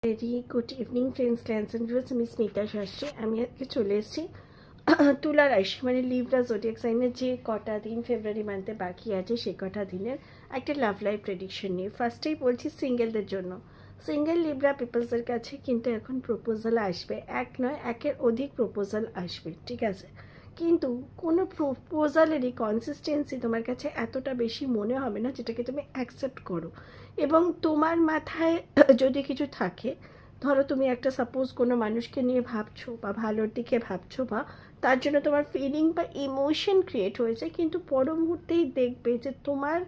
Very good evening friends, clients and viewers. আমি স্মিতা শাস্ত্রী। আমি আজকে চলে এসেছি তুলা রাশি মানে লিব্রা জোডিয়াক সাইনের যে কটা দিন ফেব্রুয়ারি মান্থে বাকি আছে সে কটা দিনের একটা লাভ লাইফ প্রেডিকশন নিয়ে। ফার্স্টেই বলছি সিঙ্গেলদের জন্য। সিঙ্গেল লিব্রা পিপলসের কাছে কিন্তু এখন প্রপোজাল আসবে, এক নয় একের অধিক প্রপোজাল আসবে, ঠিক আছে? কিন্তু কোনো প্রপোজালেরই কনসিস্টেন্সি তোমার কাছে এতটা বেশি মনে হবে না যেটাকে তুমি অ্যাকসেপ্ট করো। এবং তোমার মাথায় যদি কিছু থাকে, ধরো তুমি একটা সাপোজ কোনো মানুষকে নিয়ে ভাবছো বা ভালোর দিকে ভাবছো বা তার জন্য তোমার ফিলিং বা ইমোশন ক্রিয়েট হয়েছে, কিন্তু পর মুহূর্তেই দেখবে যে তোমার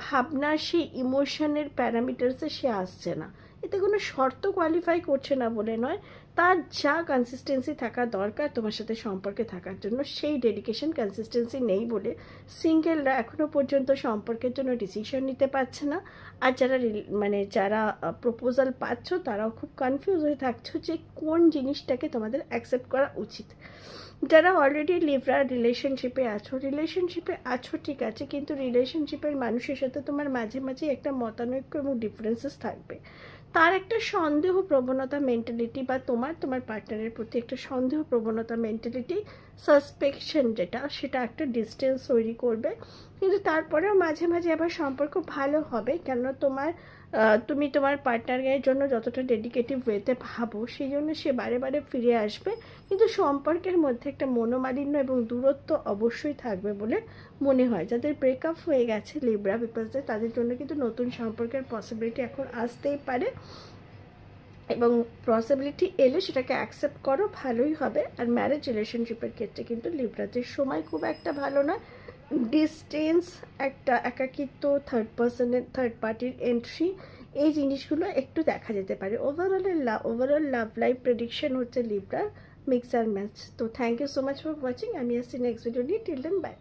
ভাবনা সেই ইমোশনের প্যারামিটার্সে সে আসছে না। এতে কোনো শর্ত কোয়ালিফাই করছে না বলে নয়, তার যা কনসিস্টেন্সি থাকা দরকার তোমার সাথে সম্পর্কে থাকার জন্য সেই ডেডিকেশন কনসিস্টেন্সি নেই বলে সিঙ্গেলরা এখনও পর্যন্ত সম্পর্কের জন্য ডিসিশন নিতে পারছে না। আর যারা প্রপোজাল পাচ্ছ তারাও খুব কনফিউজ হয়ে থাকছো যে কোন জিনিসটাকে তোমাদের অ্যাকসেপ্ট করা উচিত। যারা অলরেডি লিব্রা রিলেশনশিপে আছো ঠিক আছে, কিন্তু রিলেশনশিপের মানুষের সাথে তোমার মাঝে মাঝে একটা মতানৈক্য এবং ডিফারেন্সেস থাকবে। তার একটা সন্দেহ প্রবণতা মেন্টালিটি বা তোমার পার্টনারের প্রতি একটা সন্দেহ প্রবণতা মেন্টালিটি, সাসপেকশন সেটা একটা ডিস্টেন্স তৈরি করবে। কিন্তু তারপরেও মাঝে মাঝে আবার সম্পর্ক ভালো হবে, কেননা তুমি তোমার পার্টনারের জন্য যতটা ডেডিকেটিভ ওয়েতে ভাবো সেই জন্য সে বারে বারে ফিরে আসবে। কিন্তু সম্পর্কের মধ্যে একটা মনোমালিন্য এবং দূরত্ব অবশ্যই থাকবে বলে মনে হয়। যাদের ব্রেকআপ হয়ে গেছে লিব্রা পিপলসের, তাদের জন্য কিন্তু নতুন সম্পর্কের পসিবিলিটি এখন আসতেই পারে, এবং পসিবিলিটি এলে সেটাকে অ্যাকসেপ্ট করো, ভালোই হবে। আর ম্যারেজ রিলেশনশিপের ক্ষেত্রে কিন্তু লিব্রাদের সময় খুব একটা ভালো নয়। ডিস্টেন্স, একটা একাকিত্ব, থার্ড পার্টির এন্ট্রি, এই জিনিসগুলো একটু দেখা যেতে পারে। ওভারঅল লাভ লাইফ প্রেডিকশন হচ্ছে লিব্রার মিক্স অ্যান্ড ম্যাচ। তো thank you so much for watching. আমি আসছি নেক্সট ভিডিও নিয়ে। Till then by.